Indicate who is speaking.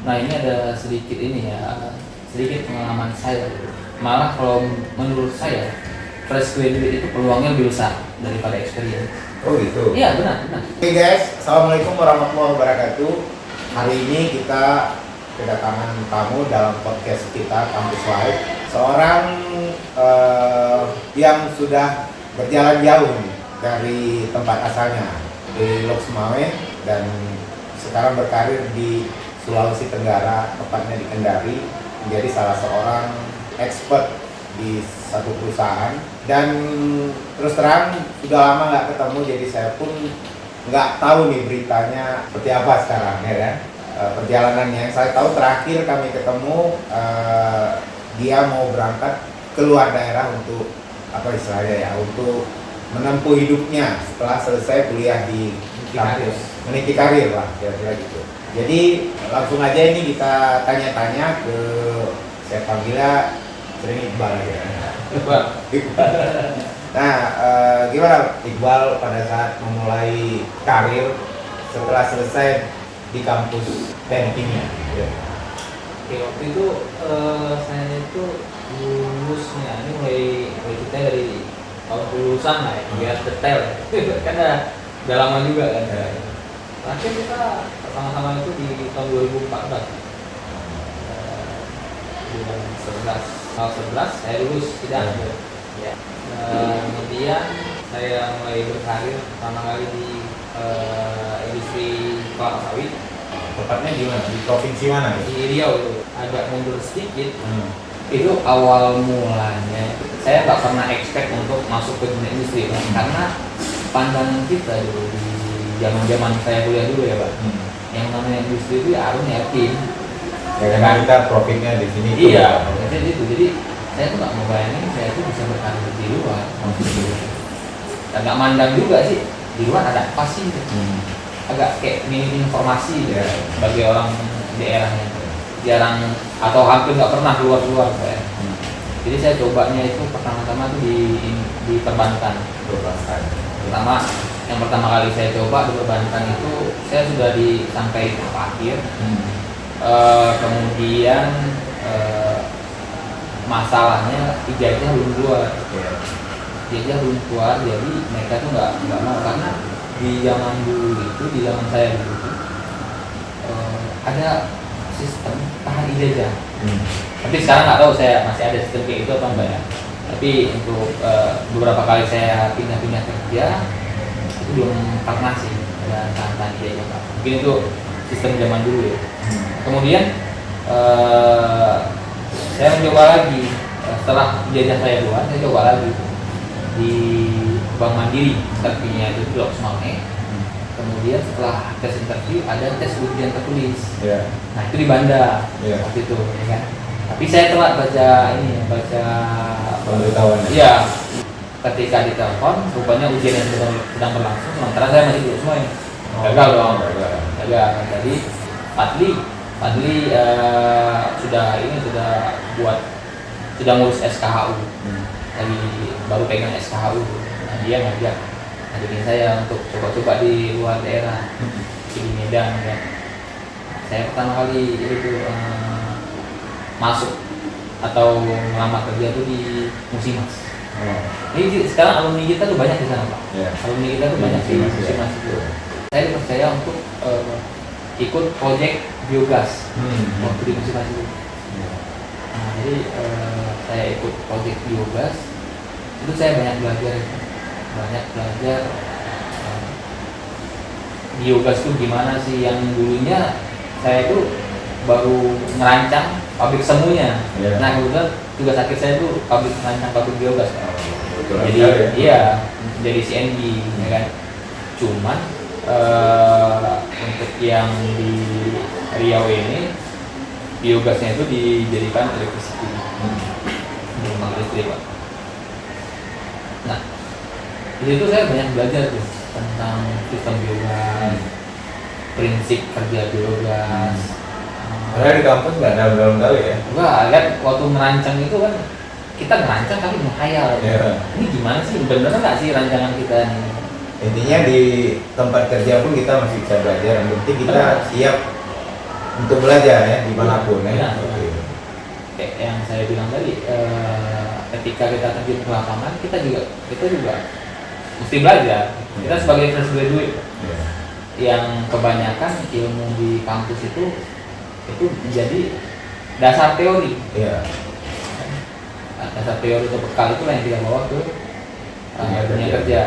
Speaker 1: Nah ini ada sedikit ini ya, sedikit pengalaman saya. Malah kalau menurut saya fresh graduate itu peluangnya lebih besar daripada experience.
Speaker 2: Oh gitu?
Speaker 1: Iya benar.
Speaker 2: Oke guys, assalamualaikum warahmatullahi wabarakatuh. Hari ini kita kedatangan tamu dalam podcast kita Kampus Live. Seorang yang sudah berjalan jauh nih, dari tempat asalnya di Lok Sumawe dan sekarang berkarir di Sulawesi Tenggara, tepatnya di Kendari, menjadi salah seorang expert di satu perusahaan. Dan terus terang sudah lama nggak ketemu, jadi saya pun nggak tahu nih beritanya seperti apa sekarang ya kan, perjalanannya. Saya tahu terakhir kami ketemu dia mau berangkat keluar daerah untuk apa istilahnya ya, untuk menempuh hidupnya setelah selesai kuliah di kampus, meniti karir lah kira-kira gitu. Jadi langsung aja ini kita tanya-tanya ke, saya panggilnya sering Iqbal ya. Iqbal. Nah, gimana Iqbal pada saat memulai karir setelah selesai di kampus teknik kimia? Ya.
Speaker 1: Oke, waktu itu saya itu lulusnya ini mulai kita dari tahun lulusan lah ya, biar detail ya. Kan udah lama juga kan. Terakhir kita sama-sama itu di tahun 2014. Bulan 11 saya lulus tidak. Ya. Kemudian saya mulai berkarir pertama kali di industri kelapa sawit.
Speaker 2: Tepatnya di mana? Di provinsi mana?
Speaker 1: Di Riau itu. Agak mundur sedikit. Itu awal mulanya saya nggak pernah expect untuk masuk ke dunia industri kan? Karena pandangan kita dulu di zaman saya kuliah dulu ya Pak, yang namanya industri itu ya harus yakin
Speaker 2: ya kan, kita profitnya di sini.
Speaker 1: Iya, jadi saya tuh nggak mau bayangin saya tuh bisa berkarir di luar. Dan nggak mandang juga sih di luar ada apa sih gitu. Agak kayak minim informasi ya, bagi orang daerahnya jarang atau hampir nggak pernah keluar saya. Jadi saya cobanya itu pertama-tama tuh di perbankan. Yang pertama kali saya coba di perbankan itu saya sudah sampai tahap akhir. Kemudian masalahnya ijazah belum keluar. Ijazah belum keluar, jadi mereka tuh nggak mau, karena di zaman dulu itu, di zaman saya dulu itu ada sistem tahan ijazah. Tapi sekarang nggak tahu saya masih ada sistem kayak itu apa enggak ya. Tapi untuk beberapa kali saya pindah-pindah kerja itu belum pernah sih ada tahan ijazah. Mungkin itu sistem zaman dulu ya. Kemudian saya mencoba lagi setelah ijazah saya keluar, saya coba lagi di Bank Mandiri, interviewnya itu di Lok Sumawe. Kemudian setelah tes interview ada tes ujian tertulis. Nah itu di Banda waktu itu ya kan. Tapi saya telat baca
Speaker 2: pemberitahuan.
Speaker 1: Iya. Ketika ditelepon, rupanya ujian yang sedang berlangsung, sementara saya masih belum semua ini. Gagal dong. Gagal. Jadi Fadli sudah ngurus SKHU. Lagi baru pegang SKHU. Nah, dia ngajakin saya untuk coba-coba di luar daerah, di Medan kan. Saya pertama kali itu masuk atau melamar kerja itu di Musimas. Ini sekarang alumni kita tuh banyak di sana Pak. Alumni kita tuh banyak di Musimas itu. Saya dipercaya untuk ikut proyek biogas waktu di Musimas itu. Nah, jadi saya ikut proyek biogas itu saya banyak belajar biogas itu gimana sih, yang dulunya saya itu baru merancang pabrik semuanya. Nah kebetulan tugas akhir saya itu merancang pabrik biogas. Jadi jadi CNG ya kan. Cuman untuk yang di Riau ini biogasnya itu dijadikan electricity, listrik Pak. Nah di situ saya banyak belajar tuh tentang sistem biogas, prinsip kerja biogas.
Speaker 2: Karena di kampus nggak dalam kali ya?
Speaker 1: Enggak, lihat waktu merancang itu kan kita ngerancang tapi menghayal. Ini gimana sih, bener nggak sih rancangan kita nih?
Speaker 2: Intinya di tempat kerja pun kita masih bisa belajar, yang penting kita siap Untuk belajar ya dimanapun ya.
Speaker 1: Iya.
Speaker 2: Oke.
Speaker 1: Kayak yang saya bilang tadi, ketika kita terjun ke lapangan kita juga mesti belajar. Kita sebagai fresh graduate
Speaker 2: Iya.
Speaker 1: yang kebanyakan ilmu di kampus itu menjadi dasar teori.
Speaker 2: Iya.
Speaker 1: Dasar teori atau bekal itulah yang kita bawa ke dunia kerja.